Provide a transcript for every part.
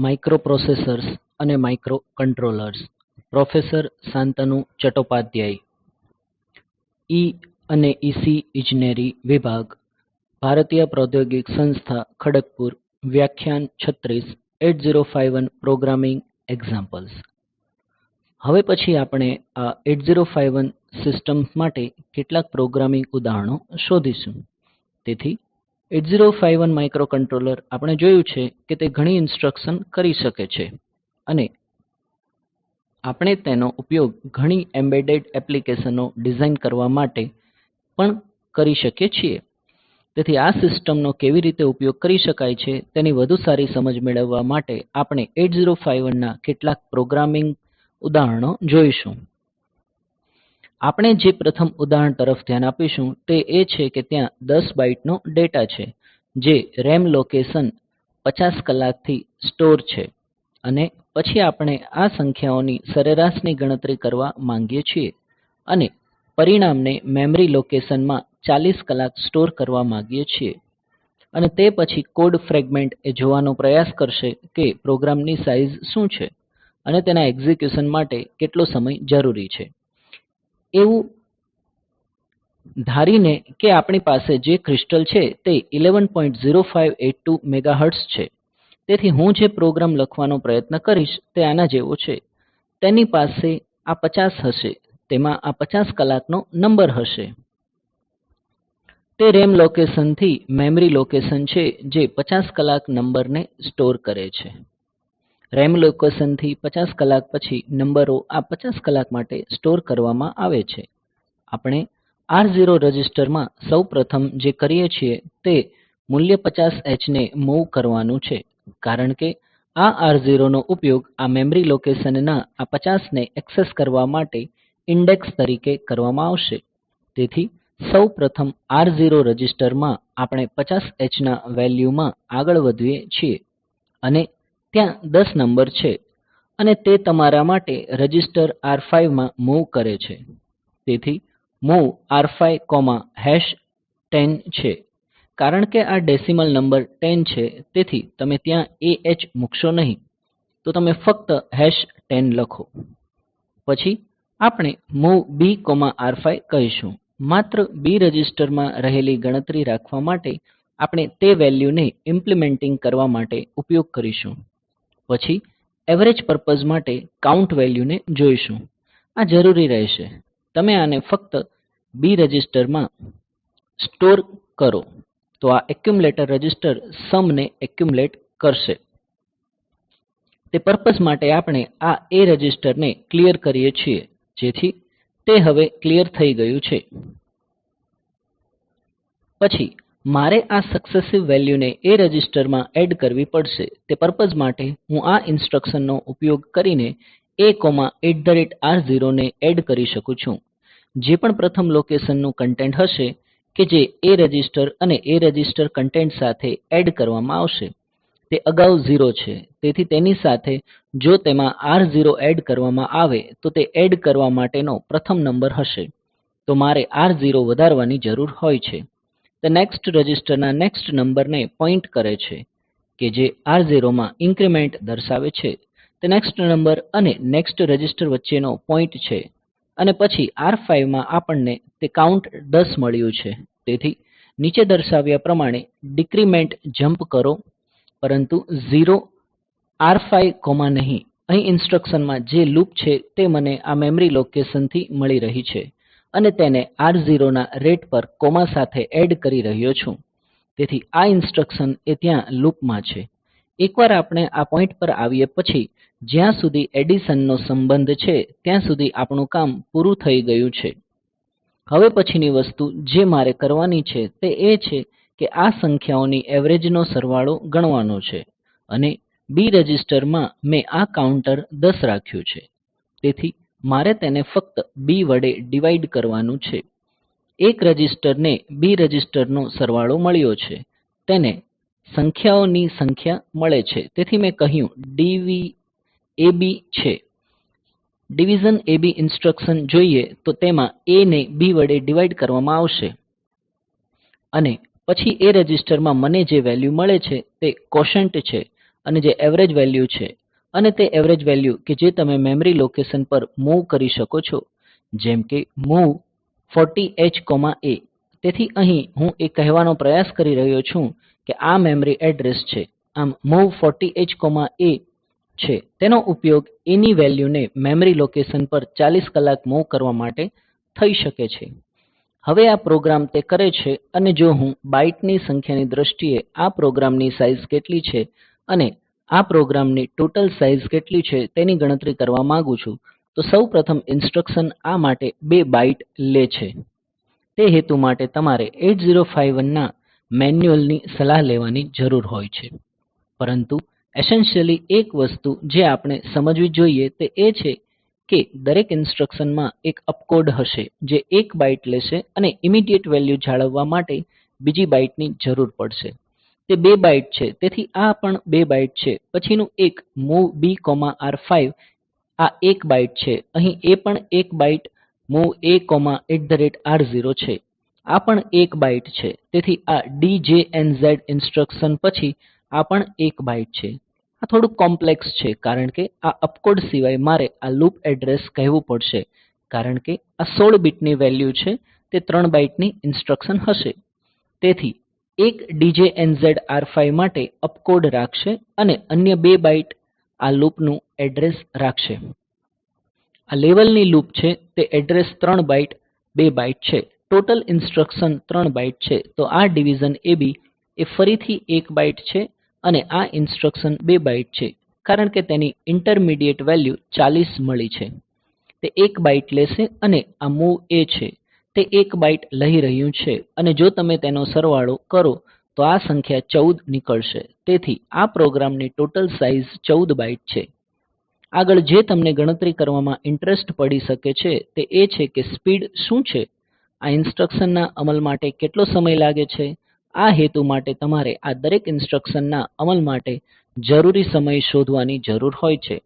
Microprocessors અને programming examples. હવે પછી આપણે આ 8051 સિસ્ટમ્સ માટે કેટલાક પ્રોગ્રામિંગ ઉદાહરણો શોધીશું. તેથી 8051 માઇક્રોકન્ટ્રોલર આપણે જોયું છે કે તે ઘણી ઇન્સટ્રકશન કરી શકે છે અને આપણે તેનો ઉપયોગ ઘણી એમ્બેડેડ એપ્લીકેશનો ડિઝાઇન કરવા માટે પણ કરી શકીએ છીએ. તેથી આ સિસ્ટમનો કેવી રીતે ઉપયોગ કરી શકાય છે તેની વધુ સારી સમજ મેળવવા માટે આપણે 8051 ના કેટલાક પ્રોગ્રામિંગ ઉદાહરણો જોઈશું. આપણે જે પ્રથમ ઉદાહરણ તરફ ધ્યાન આપીશું તે એ છે કે ત્યાં 10 બાઈટનો ડેટા છે જે RAM લોકેશન 50 કલાકથી સ્ટોર છે અને પછી આપણે આ સંખ્યાઓની સરેરાશની ગણતરી કરવા માંગીએ છીએ અને પરિણામને મેમરી લોકેશનમાં 40 કલાક સ્ટોર કરવા માંગીએ છીએ અને તે પછી કોડ ફ્રેગમેન્ટ એ જોવાનો પ્રયાસ કરશે કે પ્રોગ્રામની સાઈઝ શું છે અને તેના એક્ઝીક્યુશન માટે કેટલો સમય જરૂરી છે, એવું ધારીને કે આપણી પાસે જે ક્રિસ્ટલ છે તે 11.0582 મેગાહર્ટ્ઝ છે. તેથી હું જે પ્રોગ્રામ લખવાનો પ્રયત્ન કરીશ તે આના જેવો છે. તેની પાસે આ 50 હશે, તેમાં આ 50 કલાકનો નંબર હશે. તે RAM લોકેશનથી મેમરી લોકેશન છે જે 50 કલાક નંબરને સ્ટોર કરે છે. RAM લોકેશનથી 50 કલાક પછી નંબરો આ 50 કલાક માટે સ્ટોર કરવામાં આવે છે. આપણે R0 રજિસ્ટરમાં સૌ પ્રથમ જે કરીએ છીએ તે મૂલ્ય 50H ને મૂવ કરવાનું છે કારણ કે આ R0 નો ઉપયોગ આ મેમરી લોકેશનના આ 50 ને એક્સેસ કરવા માટે ઇન્ડેક્સ તરીકે કરવામાં આવશે. તેથી સૌ પ્રથમ R0 રજિસ્ટરમાં આપણે 50H ના વેલ્યુમાં આગળ વધીએ છીએ અને ત્યાં 10 નંબર છે અને તે તમારા માટે રજિસ્ટર R5 માં મૂવ કરે છે. તેથી MOV R510 છે. કારણ કે આ ડેશિમલ નંબર 10 છે તેથી તમે ત્યાં AH મૂકશો નહીં, તો તમે ફક્ત 10 લખો. પછી આપણે MOV BR5 કહીશું. માત્ર B રજિસ્ટરમાં રહેલી ગણતરી રાખવા માટે આપણે તે વેલ્યુને ઇમ્પ્લીમેન્ટીંગ કરવા માટે ઉપયોગ કરીશું. પછી એવરેજ પર્પઝ માટે કાઉન્ટ વેલ્યુને જોઈશું. આ જરૂરી રહેશે. તમે આને ફક્ત B રજિસ્ટરમાં સ્ટોર કરો તો આ એક્યુમ્યુલેટર રજિસ્ટર સમ ને એક્યુમલેટ કરશે. તે પર્પઝ માટે આપણે આ A રજિસ્ટરને ક્લીયર કરીએ છીએ જેથી તે હવે ક્લીયર થઈ ગયું છે. પછી મારે આ સક્સેસિવ વેલ્યુને A રજિસ્ટરમાં એડ કરવી પડશે. તે પર્પઝ માટે હું આ ઇન્સટ્રકશનનો ઉપયોગ કરીને A,R0 ને એડ કરી શકું છું. જે પણ પ્રથમ લોકેશનનું કન્ટેન્ટ હશે કે જે A રજિસ્ટર અને A રજિસ્ટર કન્ટેન્ટ સાથે એડ કરવામાં આવશે તે અગાઉ 0 છે. તેથી તેની સાથે જો તેમાં R0 એડ કરવામાં આવે તો તે એડ કરવા માટેનો પ્રથમ નંબર હશે, તો મારે R0 વધારવાની જરૂર હોય છે. તે નેક્સ્ટ રજિસ્ટરના નેક્સ્ટ નંબરને પોઈન્ટ કરે છે કે જે R0 માં ઇન્ક્રીમેન્ટ દર્શાવે છે. તે નેક્સ્ટ નંબર અને નેક્સ્ટ રજિસ્ટર વચ્ચેનો પોઈન્ટ છે અને પછી R5 માં આપણને તે કાઉન્ટ 10 મળ્યું છે. તેથી નીચે દર્શાવ્યા પ્રમાણે ડીક્રીમેન્ટ જમ્પ કરો પરંતુ 0 R5, નહીં. અહીં ઇન્સટ્રકશનમાં જે લૂપ છે તે મને આ મેમરી લોકેશનથી મળી રહી છે અને તેને R0 ના રેટ પર કોમા સાથે એડ કરી રહ્યો છું. તેથી આ ઇન્સટ્રકશન એ ત્યાં લૂપમાં છે. એકવાર આપણે આ પોઈન્ટ પર આવીએ પછી જ્યાં સુધી એડિશનનો સંબંધ છે ત્યાં સુધી આપણું કામ પૂરું થઈ ગયું છે. હવે પછીની વસ્તુ જે મારે કરવાની છે તે એ છે કે આ સંખ્યાઓની એવરેજનો સરવાળો ગણવાનો છે અને B રજિસ્ટરમાં મેં આ કાઉન્ટર 10 રાખ્યું છે. તેથી મારે તેને ફક્ત B વડે ડિવાઈડ કરવાનું છે. એક રજિસ્ટરને B રજિસ્ટરનો સરવાળો મળ્યો છે, તેને સંખ્યાઓની સંખ્યા મળે છે. તેથી મેં કહ્યું DVAB છે. ડિવીઝન AB ઇન્સટ્રકશન જોઈએ તો તેમાં A ને B વડે ડિવાઈડ કરવામાં આવશે અને પછી A રજિસ્ટરમાં મને જે વેલ્યુ મળે છે તે કોશન્ટ છે અને જે એવરેજ વેલ્યુ છે અને તે એવરેજ વેલ્યુ કે જે તમે મેમરી લોકેશન પર મૂવ કરી શકો છો, જેમ કે MOV 40H A. તેથી અહીં હું એ કહેવાનો પ્રયાસ કરી રહ્યો છું કે આ મેમરી એડ્રેસ છે. આમ MOV 40H A છે તેનો ઉપયોગ A ની વેલ્યુને મેમરી લોકેશન પર 40 કલાક મૂવ કરવા માટે થઈ શકે છે. હવે આ પ્રોગ્રામ તે કરે છે, અને જો હું બાઇટની સંખ્યાની દ્રષ્ટિએ આ પ્રોગ્રામની સાઈઝ કેટલી છે અને આ પ્રોગ્રામની ટોટલ સાઈઝ કેટલી છે તેની ગણતરી કરવા માંગુ છું, તો સૌ પ્રથમ ઇન્સટ્રકશન આ માટે 2 બાઇટ લે છે. તે હેતુ માટે તમારે 8051 ના મેન્યુઅલ ની સલાહ લેવાની જરૂર હોય છે. પરંતુ એસેન્શિયલી એક વસ્તુ જે આપણે સમજવી જોઈએ તે એ છે કે દરેક ઇન્સટ્રકશનમાં એક અપકોડ હશે જે 1 બાઇટ લેશે અને ઇમિડિયેટ વેલ્યુ જાળવવા માટે બીજી બાઇટની જરૂર પડશે. તે 2 બાઇટ છે, તેથી આ પણ 2 બાઇટ છે. પછીનું એક MOV BR5 આ 1 બાઇટ છે. અહીં એ પણ 1 બાઇટ MOV A R0 છે, આ પણ 1 બાઇટ છે. તેથી આ DJNZ ઇન્સટ્રકશન પછી આ પણ 1 બાઇટ છે. આ થોડું કોમ્પ્લેક્સ છે કારણ કે આ અપકોડ સિવાય મારે આ લૂપ એડ્રેસ કહેવું પડશે, કારણ કે આ 16 બીટની વેલ્યુ છે તે 3 બાઇટની ઇન્સટ્રકશન હશે. તેથી એક DJNZ R5 માટે અપકોડ રાખશે અને અન્ય 2 બાઇટ આ લૂપનું એડ્રેસ રાખશે. આ લેવલની લૂપ છે તે એડ્રેસ 3 બાઇટ 2 બાઇટ છે. ટોટલ ઇન્સટ્રકશન 3 બાઇટ છે. તો આ DIV AB એ ફરીથી 1 બાઇટ છે અને આ ઇન્સટ્રકશન 2 બાઇટ છે, કારણ કે તેની ઇન્ટરમીડિયેટ વેલ્યુ 40 મળી છે. તે 1 બાઇટ લેશે અને આ MOV A છે તે 1 બાઇટ લઈ રહ્યું છે, અને જો તમે તેનો સરવાળો કરો તો આ સંખ્યા 14 નીકળશે. તેથી આ પ્રોગ્રામની ટોટલ સાઈઝ 14 બાઇટ છે. આગળ જે તમને ગણતરી કરવામાં ઇન્ટરેસ્ટ પડી શકે છે તે એ છે કે સ્પીડ શું છે, આ ઇન્સટ્રકશનના અમલ માટે કેટલો સમય લાગે છે. આ હેતુ માટે તમારે આ દરેક ઇન્સટ્રકશનના અમલ માટે જરૂરી સમય શોધવાની જરૂર હોય છે.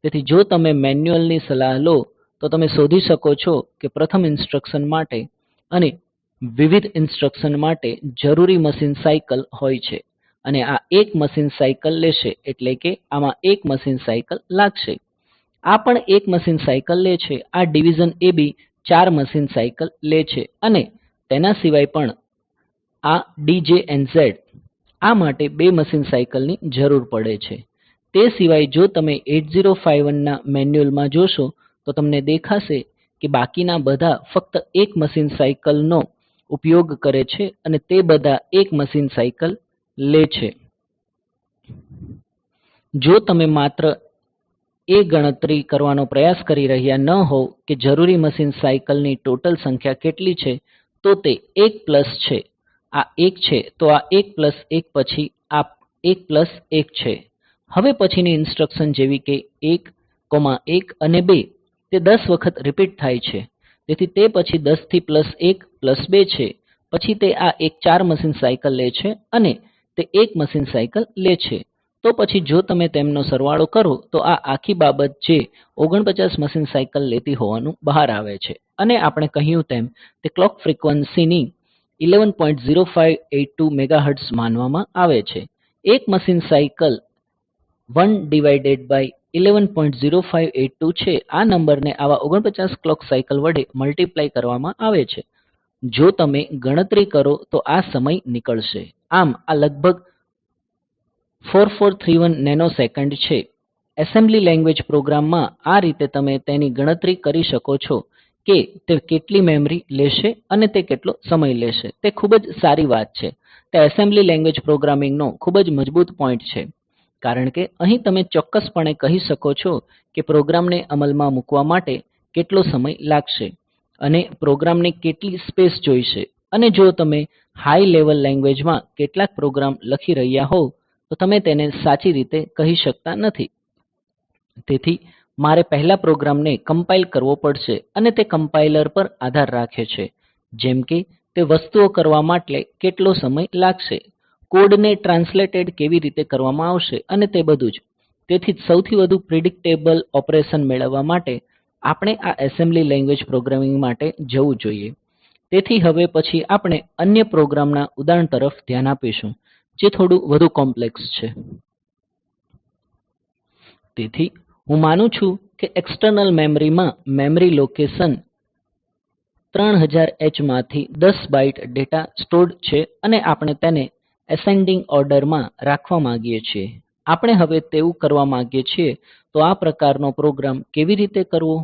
તેથી જો તમે મેન્યુઅલ ની સલાહ લો તો તમે શોધી શકો છો કે પ્રથમ ઇન્સટ્રકશન માટે અને વિવિધ ઇન્સટ્રકશન માટે જરૂરી મશીન સાયકલ હોય છે, અને આ 1 મશીન સાયકલ લેશે, એટલે કે આમાં 1 મશીન સાયકલ લાગશે. આ પણ 1 મશીન સાયકલ લે છે. આ DIV AB 4 મશીન સાયકલ લે છે, અને તેના સિવાય પણ આ DJNZ આ માટે 2 મશીન સાયકલની જરૂર પડે છે. તે સિવાય જો તમે 8051 ના મેન્યુઅલ માં જોશો તો તમને દેખાશે કે બાકીના બધા ફક્ત 1 મશીન સાયકલ નો ઉપયોગ કરે છે, અને તે બધા 1 મશીન સાયકલ લે છે. જો તમે માત્ર એ ગણતરી કરવાનો પ્રયાસ કરી રહ્યા ન હોવ કે જરૂરી મશીન સાયકલ ની ટોટલ સંખ્યા કેટલી છે, તો તે 1 પ્લસ છે. આ 1 છે, તો આ 1 પ્લસ 1 પછી આ 1 પ્લસ 1 છે. હવે પછીની ઇન્સટ્રકશન જેવી કે 1, 1 અને 2 તે 10 વખત રિપીટ થાય છે. તેથી તે પછી 10 થી પ્લસ 1 પ્લસ 2 છે. પછી તે આ એક 4 મશીન સાયકલ લે છે અને તે 1 મશીન સાયકલ લે છે. તો પછી જો તમે તેમનો સરવાળો કરો તો આ આખી બાબત જે 49 મશીન સાયકલ લેતી હોવાનું બહાર આવે છે, અને આપણે કહ્યું તેમ તે ક્લોક ફ્રીક્વન્સી ની 11.0582 મેગાહર્ટ્ઝ માનવામાં આવે છે. એક મશીન સાયકલ 1/11.0582 છે. આ નંબરને આવા 49 ક્લોક સાયકલ વડે મલ્ટીપ્લાય કરવામાં આવે છે. જો તમે ગણતરી કરો તો આ સમય નીકળશે. આમ આ લગભગ 4431 નેનોસેકન્ડ છે. એસેમ્બલી લેંગ્વેજ પ્રોગ્રામમાં આ રીતે તમે તેની ગણતરી કરી શકો છો કે તે કેટલી મેમરી લેશે અને તે કેટલો સમય લેશે. તે ખૂબ જ સારી વાત છે. તે એસેમ્બલી લેંગ્વેજ પ્રોગ્રામિંગનો ખૂબ જ મજબૂત પોઈન્ટ છે, કારણ કે અહીં તમે ચોક્કસપણે કહી શકો છો કે પ્રોગ્રામને અમલમાં મૂકવા માટે કેટલો સમય લાગશે અને પ્રોગ્રામને કેટલી સ્પેસ જોઈશે. અને જો તમે હાઈ લેવલ લેંગ્વેજમાં કેટલાક પ્રોગ્રામ લખી રહ્યા હોવ તો તમે તેને સાચી રીતે કહી શકતા નથી. તેથી મારે પહેલા પ્રોગ્રામને કમ્પાઈલ કરવો પડશે, અને તે કમ્પાઈલર પર આધાર રાખે છે, જેમ કે તે વસ્તુઓ કરવા માટે કેટલો સમય લાગશે, કોડને ટ્રાન્સલેટેડ કેવી રીતે કરવામાં આવશે અને તે બધું જ. તેથી સૌથી વધુ પ્રિડિક્ટેબલ ઓપરેશન મેળવવા માટે આપણે આ એસેમ્બલી લેંગ્વેજ પ્રોગ્રામિંગ માટે જવું જોઈએ. તેથી હવે પછી આપણે અન્ય પ્રોગ્રામના ઉદાહરણ તરફ ધ્યાન આપીશું જે થોડું વધુ કોમ્પ્લેક્સ છે. તેથી હું માનું છું કે એક્સટર્નલ મેમરીમાં મેમરી લોકેશન 3000 H માંથી 10 બાઇટ ડેટા સ્ટોર્ડ છે અને આપણે તેને એસેન્ડિંગ ઓર્ડર માં રાખવા માંગીએ છીએ. આપણે હવે તેવું કરવા માંગીએ છીએ, તો આ પ્રકારનો પ્રોગ્રામ કેવી રીતે કરવો?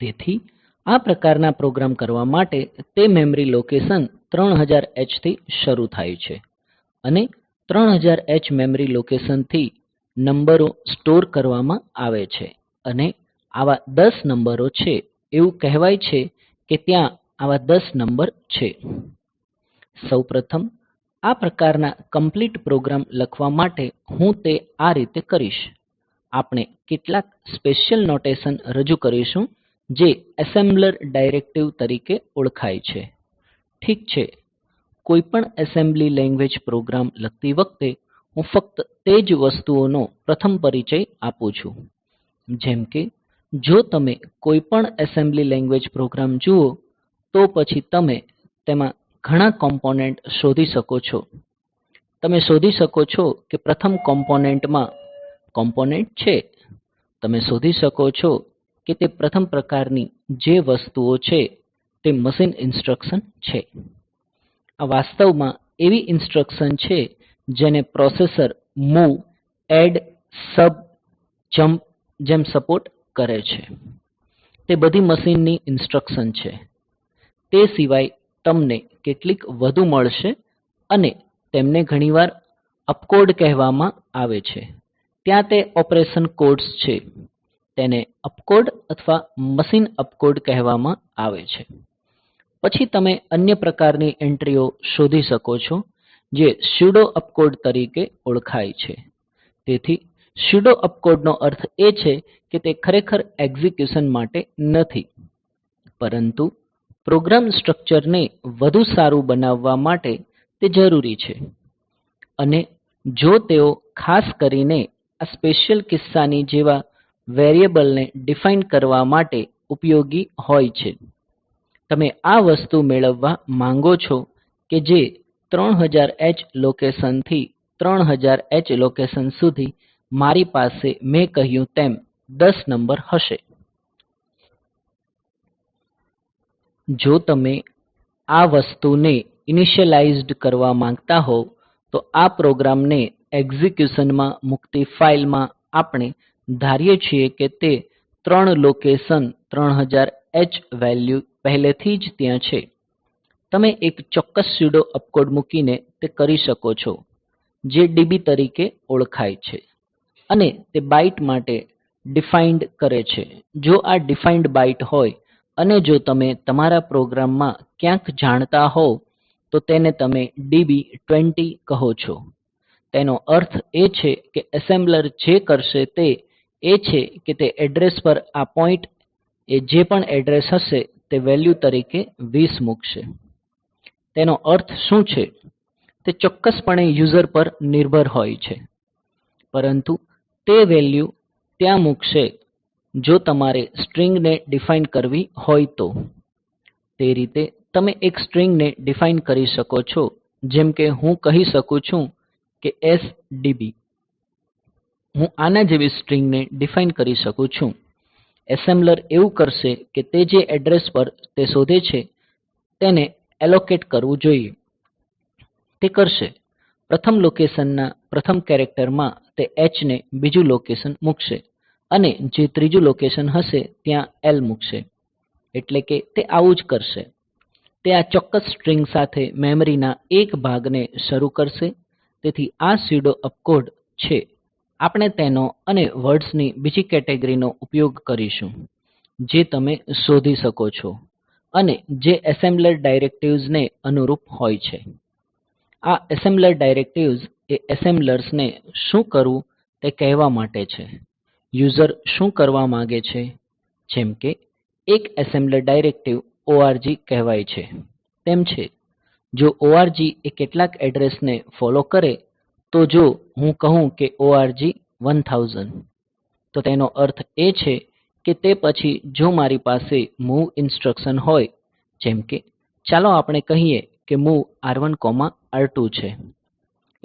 તેથી આ પ્રકારના પ્રોગ્રામ કરવા માટે તે મેમરી લોકેશન 3000 H થી શરૂ થાય છે અને 3000 H મેમરી લોકેશનથી નંબરો સ્ટોર કરવામાં આવે છે અને આવા 10 નંબરો છે. એવું કહેવાય છે કે ત્યાં આવા 10 નંબર છે. સૌપ્રથમ આ પ્રકારના કમ્પ્લીટ પ્રોગ્રામ લખવા માટે હું તે આ રીતે કરીશ. આપણે કેટલાક સ્પેશિયલ નોટેશન રજૂ કરીશું જે એસેમ્બલર ડાયરેક્ટિવ તરીકે ઓળખાય છે. ઠીક છે, કોઈપણ એસેમ્બલી લેંગ્વેજ પ્રોગ્રામ લખતી વખતે હું ફક્ત તે જ વસ્તુઓનો પ્રથમ પરિચય આપું છું. જેમ કે જો તમે કોઈપણ એસેમ્બલી લેંગ્વેજ પ્રોગ્રામ જુઓ તો પછી તમે તેમાં ઘણા કોમ્પોનેન્ટ શોધી શકો છો. તમે શોધી શકો છો કે પ્રથમ કોમ્પોનેન્ટમાં કોમ્પોનેન્ટ છે. તમે શોધી શકો છો કે તે પ્રથમ પ્રકારની જે વસ્તુઓ છે તે મશીન ઇન્સટ્રકશન છે. આ વાસ્તવમાં એવી ઇન્સટ્રકશન છે જેને પ્રોસેસર મૂવ, એડ, સબ, જમ્પ જેમ સપોર્ટ કરે છે. તે બધી મશીનની ઇન્સટ્રકશન છે. તે સિવાય તમને કેટલીક વધુ મળશે અને તેમને ઘણીવાર અપકોડ કહેવામાં આવે છે. ત્યાં તે ઓપરેશન કોડ્સ છે. તેને અપકોડ અથવા મશીન અપકોડ કહેવામાં આવે છે. પછી તમે અન્ય પ્રકારની એન્ટ્રીઓ શોધી શકો છો જે સ્યુડો અપકોડ તરીકે ઓળખાય છે. તેથી સ્યુડો અપકોડનો અર્થ એ છે કે તે ખરેખર એક્ઝીક્યુશન માટે નથી, પરંતુ પ્રોગ્રામ સ્ટ્રક્ચરને વધુ સારું બનાવવા માટે તે જરૂરી છે. અને જો તેઓ ખાસ કરીને આ સ્પેશિયલ કિસ્સાની જેવા વેરિયેબલ ને ડિફાઇન કરવા માટે ઉપયોગી હોય છે. તમે આ વસ્તુ મેળવવા માંગો છો કે જે 3000 H લોકેશનથી 3000 H લોકેશન સુધી મારી પાસે મેં કહ્યું તેમ 10 નંબર હશે. જો તમે આ વસ્તુને ઇનિશિયલાઇઝ્ડ કરવા માંગતા હોવ તો આ પ્રોગ્રામને એક્ઝીક્યુશનમાં મૂકતી ફાઇલ માં આપણે ધારીએ છીએ કે તે 3 લોકેશન 3000 H વેલ્યુ પહેલેથી જ ત્યાં છે. તમે એક ચોક્કસ સ્યુડો અપકોડ મૂકીને તે કરી શકો છો જે DB તરીકે ઓળખાય છે અને તે બાઇટ માટે ડિફાઇન્ડ કરે છે. જો આ ડિફાઇન્ડ બાઇટ હોય અને જો તમે તમારા પ્રોગ્રામમાં ક્યાંક જાણતા હોવ તો તેને તમે DB 20 કહો છો. તેનો અર્થ એ છે કે એસેમ્બલર જે કરશે તે એ છે કે તે એડ્રેસ પર આ પોઈન્ટ એ જે પણ એડ્રેસ હશે તે વેલ્યુ તરીકે 20 મૂકશે. તેનો અર્થ શું છે તે ચોક્કસપણે યુઝર પર નિર્ભર હોય છે, પરંતુ તે વેલ્યુ ત્યાં મૂકશે જો તમારે સ્ટ્રિંગને ડિફાઇન કરવી હોય તો. તે રીતે તમે એક સ્ટ્રિંગને ડિફાઇન કરી શકો છો, જેમ કે હું કહી શકું છું કે SDB. હું આના જેવી સ્ટ્રિંગને ડિફાઇન કરી શકું છું. એસેમ્બલર એવું કરશે કે તે જે એડ્રેસ પર તે શોધે છે તેને એલોકેટ કરવું જોઈએ. તે કરશે પ્રથમ લોકેશનના પ્રથમ કેરેક્ટરમાં તે H ને બીજું લોકેશન મૂકશે અને જે ત્રીજું લોકેશન હશે ત્યાં L મૂકશે. એટલે કે તે આવું જ કરશે. તે આ ચોક્કસ સ્ટ્રિંગ સાથે મેમરીના એક ભાગને શરૂ કરશે. તેથી આ સ્યુડો અપકોડ છે. આપણે તેનો અને વર્ડ્સની બીજી કેટેગરીનો ઉપયોગ કરીશું જે તમે શોધી શકો છો અને જે એસેમ્બલર ડાયરેક્ટિવ્સ ને અનુરૂપ હોય છે. આ એસેમ્બલર ડાયરેક્ટિવ્સ એ એસેમ્બલર્સને શું કરવું તે કહેવા માટે છે. યુઝર શું કરવા માંગે છે, જેમ કે એક એસેમ્બલર ડાયરેક્ટિવ ORG કહેવાય છે તેમ છે. જો ORG એ કેટલાક એડ્રેસને ફોલો કરે તો જો હું કહું કે ORG 1000 તો તેનો અર્થ એ છે કે તે પછી જો મારી પાસે મૂવ ઇન્સટ્રકશન હોય, જેમ કે ચાલો આપણે કહીએ કે MOV R1, R2 છે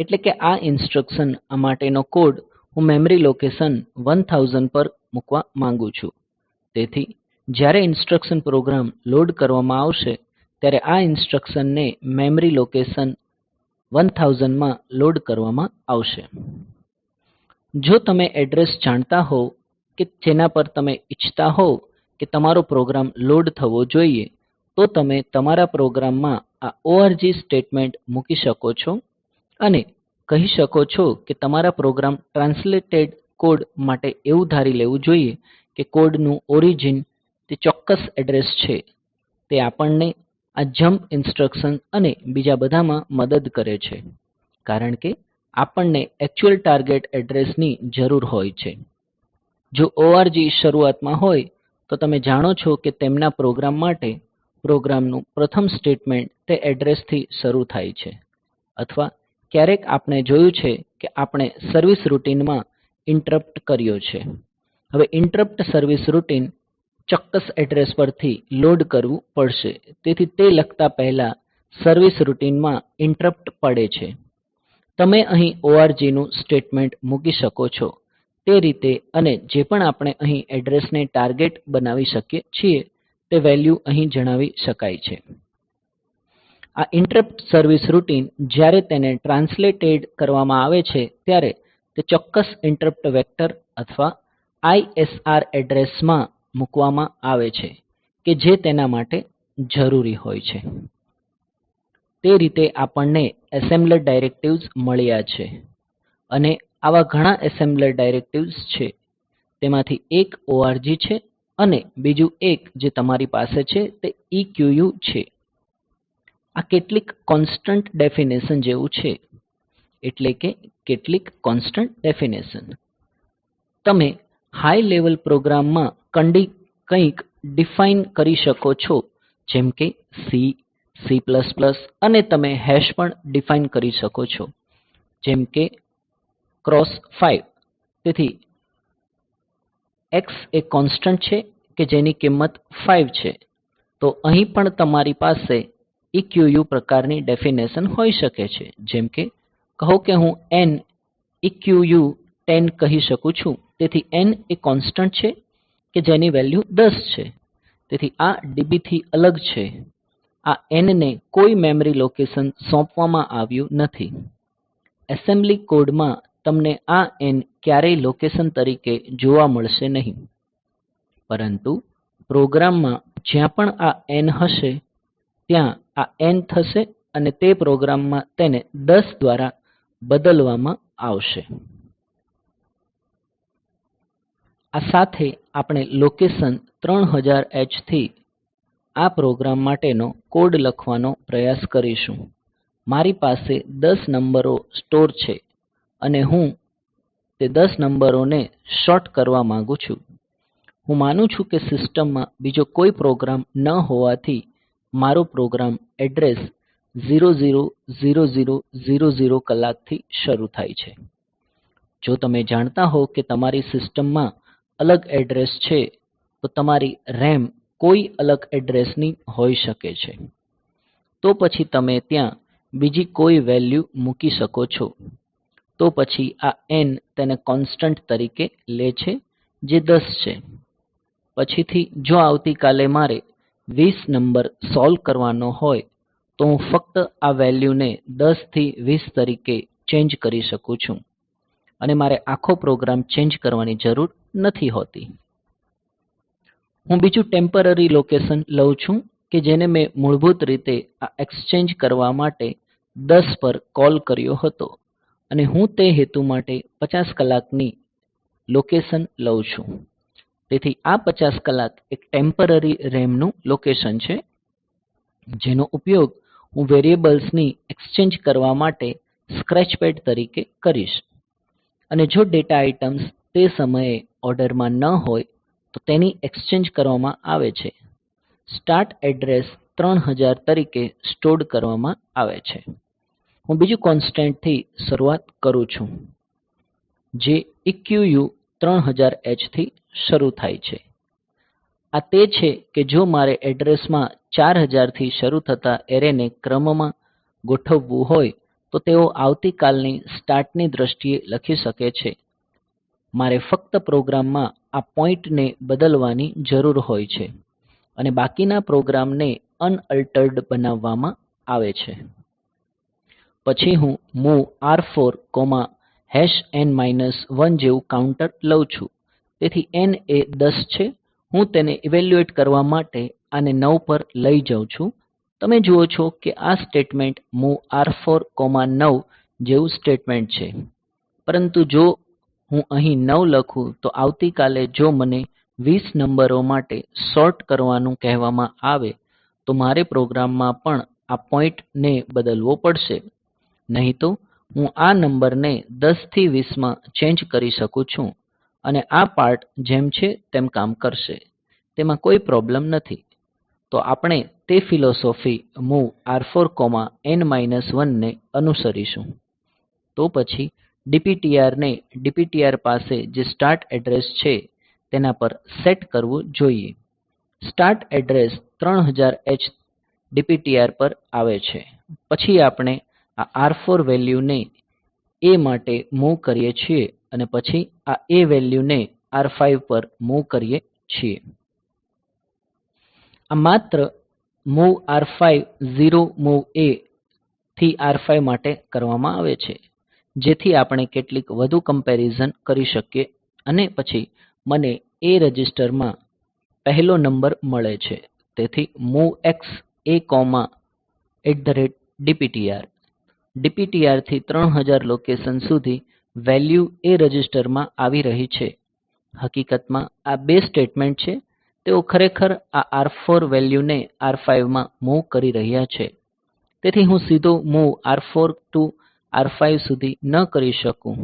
એટલે કે આ ઇન્સ્ટ્રક્શન માટેનો કોડ હું મેમરી લોકેશન 1000 પર મૂકવા માંગુ છું. તેથી જ્યારે ઇન્સ્ટ્રક્શન પ્રોગ્રામ લોડ કરવામાં આવશે ત્યારે આ ઇન્સ્ટ્રક્શનને મેમરી લોકેશન 1000 માં લોડ કરવામાં આવશે. જો તમે એડ્રેસ જાણતા હોવ કે જેના પર તમે ઇચ્છતા હોવ કે તમારો પ્રોગ્રામ લોડ થવો જોઈએ, તો તમે તમારા પ્રોગ્રામમાં આ ORG સ્ટેટમેન્ટ મૂકી શકો છો અને કહી શકો છો કે તમારા પ્રોગ્રામ ટ્રાન્સલેટેડ કોડ માટે એવું ધારી લેવું જોઈએ કે કોડનું ઓરિજિન તે ચોક્કસ એડ્રેસ છે. તે આપણને આ જમ્પ ઇન્સ્ટ્રક્શન અને બીજા બધામાં મદદ કરે છે, કારણ કે આપણને એક્ચ્યુઅલ ટાર્ગેટ એડ્રેસની જરૂર હોય છે. જો ORG શરૂઆતમાં હોય તો તમે જાણો છો કે તેમના પ્રોગ્રામ માટે પ્રોગ્રામનું પ્રથમ સ્ટેટમેન્ટ તે એડ્રેસથી શરૂ થાય છે, અથવા ક્યારેક આપણે જોયું છે કે આપણે સર્વીસ રૂટીનમાં ઈંટરપ્ટ કર્યો છે. હવે ઈંટરપ્ટ સર્વીસ રૂટીન ચોક્કસ એડ્રેસ પરથી લોડ કરવું પડશે, તેથી તે લખતા પહેલા સર્વીસ રૂટીનમાં ઈંટરપ્ટ પડે છે. તમે અહીં ORG નું સ્ટેટમેન્ટ મૂકી શકો છો તે રીતે, અને જે પણ આપણે અહીં એડ્રેસને ટાર્ગેટ બનાવી શકીએ છીએ તે વેલ્યુ અહીં જણાવી શકાય છે. આ ઈંટરપ્ટ સર્વીસ રૂટીન જ્યારે તેને ટ્રાન્સલેટેડ કરવામાં આવે છે ત્યારે તે ચોક્કસ ઈંટરપ્ટ વેક્ટર અથવા ISR એડ્રેસમાં મૂકવામાં આવે છે કે જે તેના માટે જરૂરી હોય છે. તે રીતે આપણને એસેમ્બલર ડાયરેક્ટિવ્સ મળ્યા છે, અને આવા ઘણા એસેમ્બલર ડાયરેક્ટિવ્સ છે. તેમાંથી એક ORG છે અને બીજું એક જે તમારી પાસે છે તે EQU છે. આ કેટલીક કોન્સ્ટન્ટ ડેફીનેશન જેવું છે, એટલે કે કેટલીક કોન્સ્ટન્ટ ડેફીનેશન. તમે હાઈ લેવલ પ્રોગ્રામમાં કંઈક ડિફાઇન કરી શકો છો, જેમ કે C, C++, અને તમે હેશ પણ ડિફાઇન કરી શકો છો, જેમ કે X5. તેથી X એ કોન્સ્ટન્ટ છે કે જેની કિંમત 5 છે. તો અહીં પણ તમારી પાસે EQU પ્રકારની ડેફીનેશન હોઈ શકે છે, જેમ કે કહો કે હું N EQU 10 કહી શકું છું. તેથી N એ કોન્સ્ટન્ટ છે કે જેની વેલ્યુ 10 છે. તેથી આ DB થી અલગ છે. આ N ને કોઈ મેમરી લોકેશન સોંપવામાં આવ્યું નથી. એસેમ્બલી કોડમાં તમને આ N ક્યારેય લોકેશન તરીકે જોવા મળશે નહીં, પરંતુ પ્રોગ્રામમાં જ્યાં પણ આ N હશે ત્યાં આ N થશે અને તે પ્રોગ્રામમાં તેને 10 દ્વારા બદલવામાં આવશે. આ સાથે આપણે લોકેશન 3000 H થી આ પ્રોગ્રામ માટેનો કોડ લખવાનો પ્રયાસ કરીશું. મારી પાસે 10 નંબરો સ્ટોર છે અને હું તે 10 નંબરોને સૉર્ટ કરવા માંગુ છું. હું માનું છું કે સિસ્ટમમાં બીજો કોઈ પ્રોગ્રામ ન હોવાથી મારો પ્રોગ્રામ એડ્રેસ 000000 કલાકથી શરૂ થાય છે. જો તમે જાણતા હો કે તમારી સિસ્ટમમાં અલગ એડ્રેસ છે, તો તમારી RAM કોઈ અલગ એડ્રેસની હોઈ શકે છે. તો પછી તમે ત્યાં બીજી કોઈ વેલ્યુ મૂકી શકો છો. તો પછી આ N તેને કોન્સ્ટન્ટ તરીકે લે છે જે 10 છે. પછીથી જો આવતીકાલે મારે 20 નંબર સોલ્વ કરવાનો હોય તો હું ફક્ત આ વેલ્યુને 10 થી 20 તરીકે ચેન્જ કરી શકું છું, અને મારે આખો પ્રોગ્રામ ચેન્જ કરવાની જરૂર નથી હોતી. હું બીજું ટેમ્પરરી લોકેશન લઉં છું કે જેને મેં મૂળભૂત રીતે આ એક્ષચેન્જ કરવા માટે 10 પર કૉલ કર્યો હતો, અને હું તે હેતુ માટે 50 કલાકની લોકેશન લઉં છું. તેથી આ 50 કલાક એક ટેમ્પરરી RAM નું લોકેશન છે, જેનો ઉપયોગ હું વેરીએબલ્સની એક્ષચેન્જ કરવા માટે સ્ક્રેચપેડ તરીકે કરીશ. અને જો ડેટા આઇટમ્સ તે સમયે ઓર્ડરમાં ન હોય તો તેની એક્ષચેન્જ કરવામાં આવે છે. સ્ટાર્ટ એડ્રેસ 3000 તરીકે સ્ટોર્ડ કરવામાં આવે છે. હું બીજું કોન્સ્ટન્ટ થી શરૂઆત કરું છું, જે EQU 3000 H થી શરૂ થાય છે. આ તે છે કે જો મારે એડ્રેસમાં 4000 થી શરૂ થતા એરેને ક્રમમાં ગોઠવવું હોય તો તેઓ આવતીકાલની સ્ટાર્ટની દ્રષ્ટિએ લખી શકે છે. મારે ફક્ત પ્રોગ્રામમાં આ પોઈન્ટ ને બદલવાની જરૂર હોય છે અને બાકીના પ્રોગ્રામને અનઅલ્ટર્ડ બનાવવામાં આવે છે. પછી હું MOV R4N 1 જેવું કાઉન્ટર લઉં છું. તેથી N એ 10 છે. હું તેને ઇવેલ્યુએટ કરવા માટે આને 9 પર લઈ જાઉં છું. તમે જુઓ છો કે આ સ્ટેટમેન્ટ MOV R4,9 જેવું સ્ટેટમેન્ટ છે. પરંતુ જો હું અહીં 9 લખું તો આવતીકાલે જો મને 20 નંબરો માટે સોર્ટ કરવાનું કહેવામાં આવે તો મારે પ્રોગ્રામમાં પણ આ પોઈન્ટ ને બદલવો પડશે. નહીં તો હું આ નંબરને 10 થી 20 માં ચેન્જ કરી શકું છું અને આ પાર્ટ જેમ છે તેમ કામ કરશે. તેમાં કોઈ પ્રોબ્લેમ નથી. તો આપણે તે ફિલોસોફી MOV R4N 1 ને અનુસરીશું. તો પછી DPTR ને DPTR પાસે જે સ્ટાર્ટ એડ્રેસ છે તેના પર સેટ કરવું જોઈએ. સ્ટાર્ટ એડ્રેસ 3000 H DPTR પર આવે છે. પછી આપણે આ R4 વેલ્યુને A માટે મૂવ કરીએ છીએ અને પછી આ A વેલ્યુને R5 પર મૂવ કરીએ છીએ. આ માત્ર MOV R50 MOV A થી R5 માટે કરવામાં આવે છે જેથી આપણે કેટલીક વધુ કમ્પેરીઝન કરી શકીએ અને પછી મને A રજિસ્ટરમાં પહેલો નંબર મળે છે. તેથી MOVX A DPTR DPTR થી 3000 લોકેશન સુધી વેલ્યુ A રજિસ્ટરમાં આવી રહી છે. હકીકતમાં આ બે સ્ટેટમેન્ટ છે. તેઓ ખરેખર આ R4 વેલ્યુને R5 માં મૂવ કરી રહ્યા છે. તેથી હું સીધો MOV R4 to R5 સુધી ન કરી શકું.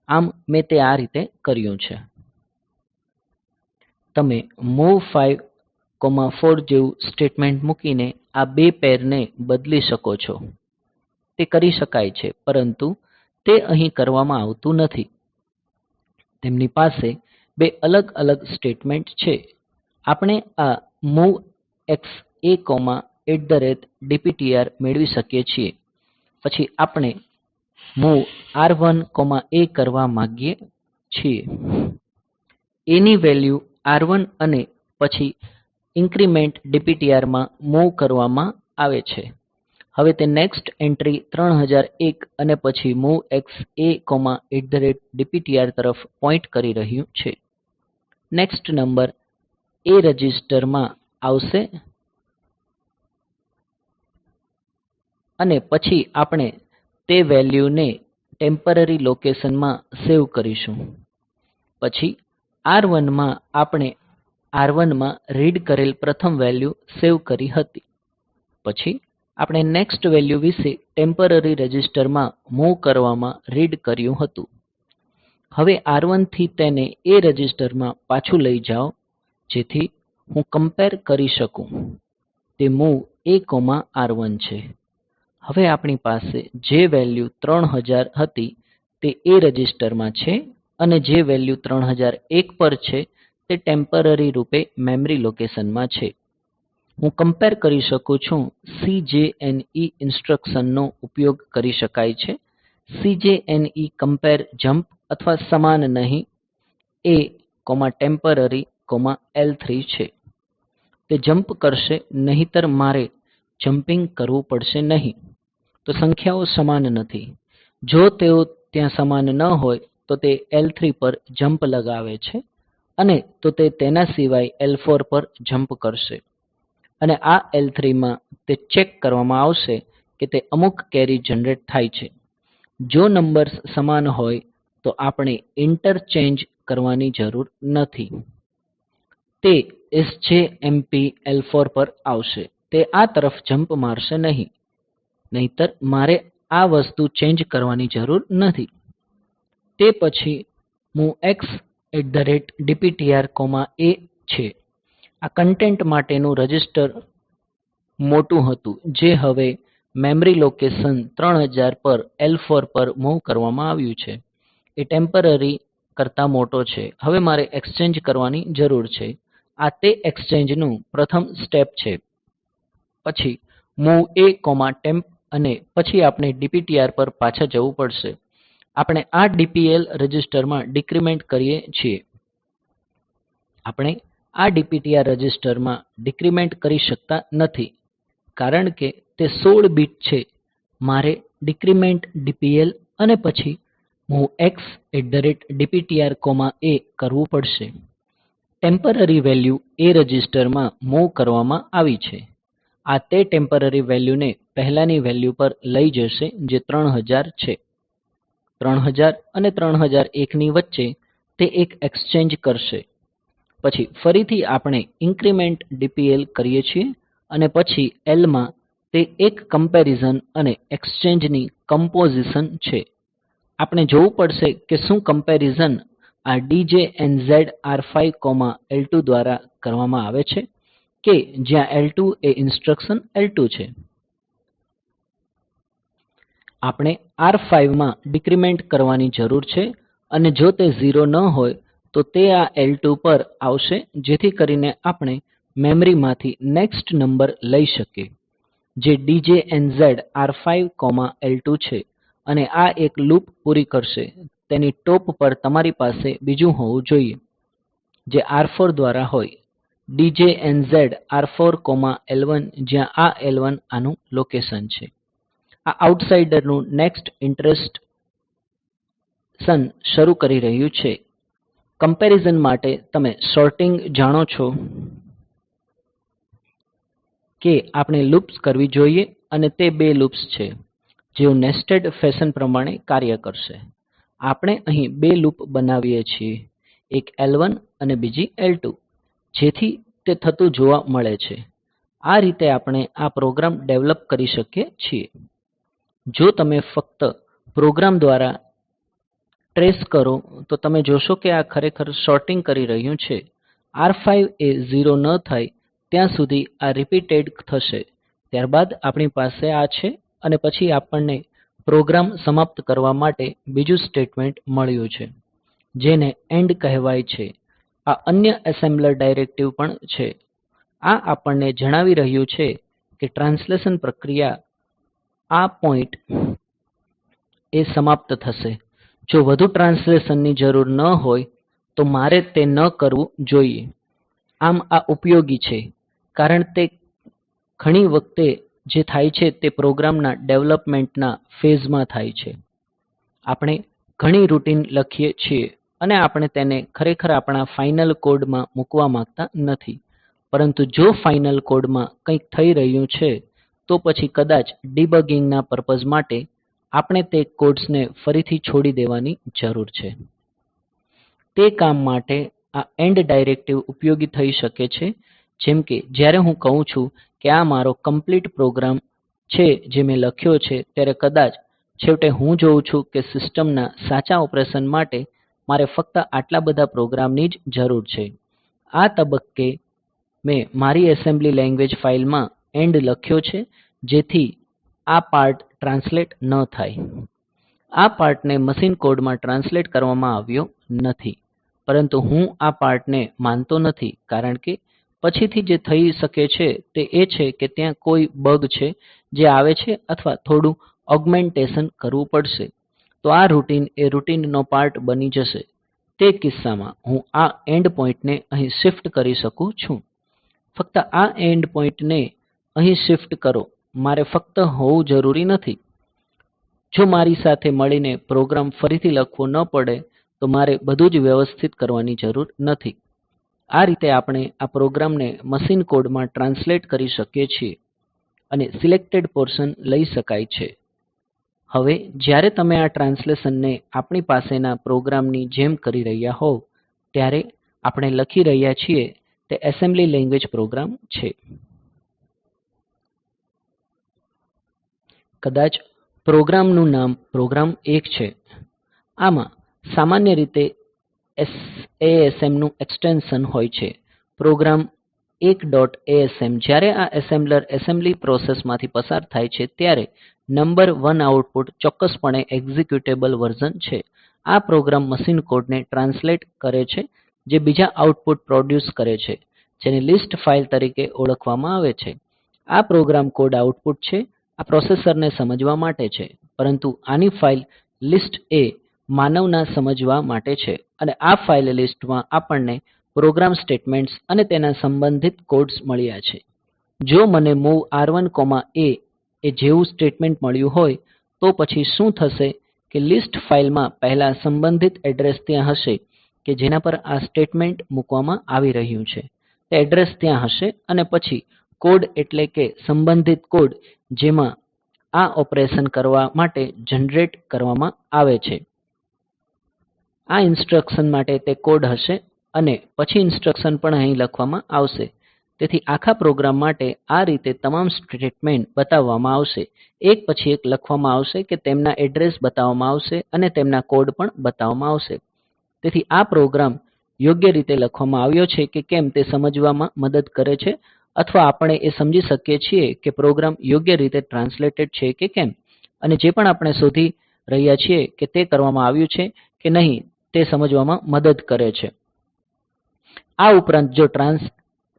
આમ મેં તે આ રીતે કર્યું છે. તમે MOV 54 જેવું સ્ટેટમેન્ટ મૂકીને આ બે પૈરને બદલી શકો છો. તે કરી શકાય છે પરંતુ તે અહીં કરવામાં આવતું નથી. તેમની પાસે બે અલગ અલગ સ્ટેટમેન્ટ છે. આપણે આ MOVX A DPTR મેળવી શકીએ છીએ. પછી આપણે MOV R1A કરવા માંગીએ છીએ. A ની વેલ્યુ R1 અને પછી ઇન્ક્રીમેન્ટ DPTR માં મૂવ કરવામાં આવે છે. હવે તે નેક્સ્ટ એન્ટ્રી 3001 અને પછી MOVX A DPTR તરફ પોઈન્ટ કરી રહ્યું છે. નેક્સ્ટ નંબર A રજિસ્ટરમાં આવશે અને પછી આપણે તે વેલ્યુને ટેમ્પરરી લોકેશન માં સેવ કરીશું. પછી R1 માં આપણે R1 માં રીડ કરેલ પ્રથમ વેલ્યુ સેવ કરી હતી. પછી આપણે નેક્સ્ટ વેલ્યુ વિશે ટેમ્પરરી રજિસ્ટરમાં મૂવ કરવામાં રીડ કર્યું હતું. હવે R1 થી તેને A રજિસ્ટરમાં પાછું લઈ જાઓ જેથી હું કમ્પેર કરી શકું. તે MOV AR1 છે. હવે આપણી પાસે જે વેલ્યુ 3000 હતી તે A રજિસ્ટરમાં છે અને જે વેલ્યુ 3001 પર છે તે ટેમ્પરરી રૂપે મેમરી લોકેશનમાં છે. હું કમ્પેર કરી શકું છું. CJNE ઇન્સ્ટ્રક્શનનો ઉપયોગ કરી શકાય છે. CJNE કમ્પેર જમ્પ અથવા સમાન નહીં A, temporary, L3 છે. તે જમ્પ કરશે નહિંતર મારે જમ્પિંગ કરવું પડશે નહીં. તો સંખ્યાઓ સમાન નથી. જો તેઓ ત્યાં સમાન ન હોય તો તે L3 પર જમ્પ લગાવે છે અને તો તે તેના સિવાય L4 પર જમ્પ કરશે અને આ L3 માં તે ચેક કરવામાં આવશે કે તે અમુક કેરી જનરેટ થાય છે. જો નંબર્સ સમાન હોય તો આપણે ઇન્ટરચેન્જ કરવાની જરૂર નથી. તે SJMP L4 પર આવશે. તે આ તરફ જમ્પ મારશે નહીં. નહિંતર મારે આ વસ્તુ ચેન્જ કરવાની જરૂર નથી. તે પછી MOVX DPTR A છે. આ કન્ટેન્ટ માટેનું રજિસ્ટર મોટું હતું જે હવે મેમરી લોકેશન 3000 પર L4 પર મૂવ કરવામાં આવ્યું છે. એ ટેમ્પરરી કરતા મોટો છે. હવે મારે એક્સચેન્જ કરવાની જરૂર છે. આ તે એક્સચેન્જનું પ્રથમ સ્ટેપ છે. પછી MOV અને પછી આપણે DPTR પર પાછા જવું પડશે. આપણે આ DPL રજિસ્ટરમાં ડીક્રીમેન્ટ કરીએ છીએ. આપણે આ DPTR રજિસ્ટરમાં ડીક્રીમેન્ટ કરી શકતા નથી કારણ કે તે 16 બીટ છે. મારે ડીક્રીમેન્ટ DPL અને પછી MOVX DPTRA કરવું પડશે. ટેમ્પરરી વેલ્યુ A રજિસ્ટરમાં મૂવ કરવામાં આવી છે. આ તે ટેમ્પરરી વેલ્યુને પહેલાની વેલ્યુ પર લઈ જશે જે 3000 છે. 3000 અને 3001 ની વચ્ચે તે એક એક્ષચેન્જ કરશે. પછી ફરીથી આપણે ઇન્ક્રીમેન્ટ DPL કરીએ છીએ અને પછી L માં તે એક કમ્પેરીઝન અને એક્ષચેન્જ ની કમ્પોઝિશન છે. આપણે જોવું પડશે કે શું કમ્પેરીઝન આ DJNZ R5L2 દ્વારા કરવામાં આવે છે કે જ્યાં L2 એ ઇન્સ્ટ્રક્સન L2 છે. આપણે R5 માં ડીક્રીમેન્ટ કરવાની જરૂર છે અને જો તે 0 ન હોય તો તે આ L2 પર આવશે જેથી કરીને આપણે મેમરી માંથી નેક્સ્ટ નંબર લઈ શકીએ જે DJNZ R5L2 છે અને આ એક લૂપ પૂરી કરશે. તેની ટોપ પર તમારી પાસે બીજું હોવું જોઈએ જે R4 દ્વારા હોય. DJNZ R4L1 જ્યાં આ L1 આનું લોકેશન છે. આ આઉટસાઇડર નું નેક્સ્ટ ઇટરેશન શરૂ કરી રહ્યું છે. કમ્પેરીઝન માટે તમે સોર્ટિંગ જાણો છો કે આપણે લૂપ્સ કરવી જોઈએ અને તે બે લૂપ્સ છે જેઓ નેસ્ટેડ ફેશન પ્રમાણે કાર્ય કરશે. આપણે અહીં બે લૂપ બનાવીએ છીએ, એક L1 અને બીજી L2, જેથી તે થતું જોવા મળે છે. આ રીતે આપણે આ પ્રોગ્રામ ડેવલપ કરી શકીએ છીએ. જો તમે ફક્ત પ્રોગ્રામ દ્વારા ટ્રેસ કરો તો તમે જોશો કે આ ખરેખર સોર્ટિંગ કરી રહ્યું છે. R5 એ 0 ન થાય ત્યાં સુધી આ રીપીટેડ થશે. ત્યારબાદ આપણી પાસે આ છે અને પછી આપણને પ્રોગ્રામ સમાપ્ત કરવા માટે બીજું સ્ટેટમેન્ટ મળ્યું છે જેને એન્ડ કહેવાય છે. આ અન્ય એસેમ્બલર ડાયરેક્ટિવ પણ છે. આ આપણને જણાવી રહ્યું છે કે ટ્રાન્સલેશન પ્રક્રિયા આ પોઈન્ટ એ સમાપ્ત થશે. જો વધુ ટ્રાન્સલેશનની જરૂર ન હોય તો મારે તે ન કરવું જોઈએ. આમ આ ઉપયોગી છે કારણ કે ઘણી વખતે જે થાય છે તે પ્રોગ્રામના ડેવલપમેન્ટના ફેઝ માં થાય છે. આપણે ઘણી રૂટીન લખીએ છીએ અને આપણે તેને ખરેખર આપણા ફાઇનલ કોડ માં મૂકવા માંગતા નથી, પરંતુ જો ફાઇનલ કોડમાં કંઈક થઈ રહ્યું છે તો પછી કદાચ ડીબગિંગ ના પર્પઝ માટે આપણે તે કોડ્સને ફરીથી છોડી દેવાની જરૂર છે. તે કામ માટે આ એન્ડ ડાયરેક્ટિવ ઉપયોગી થઈ શકે છે. જેમ કે જ્યારે હું કહું છું કે આ મારો કમ્પ્લીટ પ્રોગ્રામ છે જે મેં લખ્યો છે, ત્યારે કદાચ છેવટે હું જોઉં છું કે સિસ્ટમના સાચા ઓપરેશન માટે મારે ફક્ત આટલા બધા પ્રોગ્રામની જ જરૂર છે. આ તબક્કે મેં મારી એસેમ્બલી લેંગ્વેજ ફાઇલમાં એન્ડ લખ્યો છે જેથી આ પાર્ટ ટ્રાન્સલેટ ન થાય. આ પાર્ટને મશીન કોડમાં ટ્રાન્સલેટ કરવામાં આવ્યો નથી, પરંતુ હું આ પાર્ટને માનતો નથી કારણ કે પછીથી જે થઈ શકે છે તે એ છે કે ત્યાં કોઈ બગ છે જે આવે છે અથવા થોડું ઓગમેન્ટેશન કરવું પડશે. તો આ રૂટીન એ રૂટીનનો પાર્ટ બની જશે. તે કિસ્સામાં હું આ એન્ડ પોઈન્ટને અહીં શિફ્ટ કરી શકું છું. ફક્ત આ એન્ડ પોઈન્ટને અહીં શિફ્ટ કરો. મારે ફક્ત હોવું જરૂરી નથી. જો મારી સાથે મળીને પ્રોગ્રામ ફરીથી લખવો ન પડે તો મારે બધું જ વ્યવસ્થિત કરવાની જરૂર નથી. આ રીતે આપણે આ પ્રોગ્રામને મશીન કોડમાં ટ્રાન્સલેટ કરી શકીએ છીએ અને સિલેક્ટેડ પોર્શન લઈ શકાય છે. હવે જ્યારે તમે આ ટ્રાન્સલેશનને આપણી પાસેના પ્રોગ્રામની જેમ કરી રહ્યા હોવ ત્યારે આપણે લખી રહ્યા છીએ તે એસેમ્બલી લેંગ્વેજ પ્રોગ્રામ છે. કદાચ પ્રોગ્રામનું નામ પ્રોગ્રામ 1 છે. આમાં સામાન્ય રીતે ASM નું એક્સટેન્શન હોય છે, પ્રોગ્રામ 1.asm. જ્યારે આ એસેમ્બલર એસેમ્બલી પ્રોસેસ માંથી પસાર થાય છે ત્યારે નંબર 1 આઉટપુટ ચોક્કસપણે એક્ઝિક્યુટેબલ વર્ઝન છે. આ પ્રોગ્રામ મશીન કોડને ટ્રાન્સલેટ કરે છે જે બીજા આઉટપુટ પ્રોડ્યુસ કરે છે જેને લિસ્ટ ફાઇલ તરીકે ઓળખવામાં આવે છે. આ પ્રોગ્રામ કોડ આઉટપુટ છે. આ પ્રોસેસરને સમજવા માટે છે, પરંતુ આની ફાઇલ લિસ્ટ એ માનવના સમજવા માટે છે અને આ ફાઇલ લિસ્ટમાં આપણને પ્રોગ્રામ સ્ટેટમેન્ટ્સ અને તેના સંબંધિત કોડ્સ મળ્યા છે. જો મને MOV R1A એ જેવું સ્ટેટમેન્ટ મળ્યું હોય તો પછી શું થશે કે લિસ્ટ ફાઇલમાં પહેલા સંબંધિત એડ્રેસ ત્યાં હશે કે જેના પર આ સ્ટેટમેન્ટ મૂકવામાં આવી રહ્યું છે. તે એડ્રેસ ત્યાં હશે અને પછી કોડ એટલે કે સંબંધિત કોડ જેમાં આ ઓપરેશન કરવા માટે જનરેટ કરવામાં આવે છે. આ ઇન્સટ્રકશન માટે તે કોડ હશે અને પછી ઇન્સટ્રકશન પણ અહીં લખવામાં આવશે. તેથી આખા પ્રોગ્રામ માટે આ રીતે તમામ સ્ટેટમેન્ટ બતાવવામાં આવશે, એક પછી એક લખવામાં આવશે કે તેમના એડ્રેસ બતાવવામાં આવશે અને તેમના કોડ પણ બતાવવામાં આવશે. તેથી આ પ્રોગ્રામ યોગ્ય રીતે લખવામાં આવ્યો છે કે કેમ તે સમજવામાં મદદ કરે છે અથવા આપણે એ સમજી શકીએ છીએ કે પ્રોગ્રામ યોગ્ય રીતે ટ્રાન્સલેટેડ છે કે કેમ, અને જે પણ આપણે શોધી રહ્યા છીએ કે તે કરવામાં આવ્યું છે કે નહીં તે સમજવામાં મદદ કરે છે. આ ઉપરાંત જો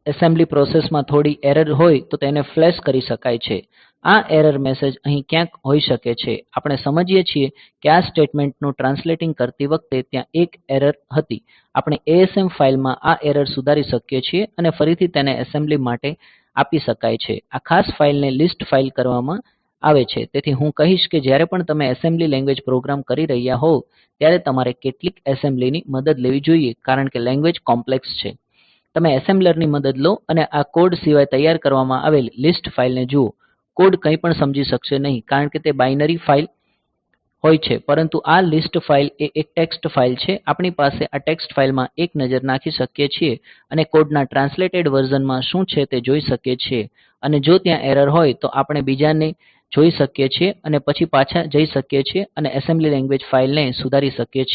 એસેમ્બલી પ્રોસેસમાં થોડી એરર હોય તો તેને ફ્લેશ કરી શકાય છે. આ એરર મેસેજ અહીં ક્યાંક હોઈ શકે છે. આપણે સમજીએ છીએ કે આ સ્ટેટમેન્ટનું ટ્રાન્સલેટિંગ કરતી વખતે ત્યાં એક એરર હતી. આપણે asm ફાઇલમાં આ એરર સુધારી શકીએ છીએ અને ફરીથી તેને એસેમ્બલી માટે આપી શકાય છે. આ ખાસ ફાઇલને લિસ્ટ ફાઇલ કહેવામાં આવે છે. તેથી હું કહીશ કે જ્યારે પણ તમે એસેમ્બલી લેંગ્વેજ પ્રોગ્રામ કરી રહ્યા હોવ ત્યારે તમારે કેટલીક એસેમ્બલીની મદદ લેવી જોઈએ કારણ કે લેંગ્વેજ કોમ્પ્લેક્સ છે. તમે એસેમ્બલરની મદદ લો અને આ કોડ સિવાય તૈયાર કરવામાં આવેલ લિસ્ટ ફાઇલને જુઓ. કોડ કંઈપણ સમજી શકશે નહીં કારણ કે તે બાઈનરી ફાઇલ હોય છે, પરંતુ આ લિસ્ટ ફાઇલ એ એક ટેક્સ્ટ ફાઇલ છે. આપણી પાસે આ ટેક્સ્ટ ફાઇલમાં એક નજર નાખી શકીએ છીએ અને કોડના ટ્રાન્સલેટેડ વર્ઝનમાં શું છે તે જોઈ શકીએ છીએ, અને જો ત્યાં એરર હોય તો આપણે બીજાને જોઈ શકીએ છીએ અને પછી પાછા જઈ શકીએ છીએ અને એસેમ્બલી લેંગ્વેજ ફાઇલને સુધારી શકીએ છીએ.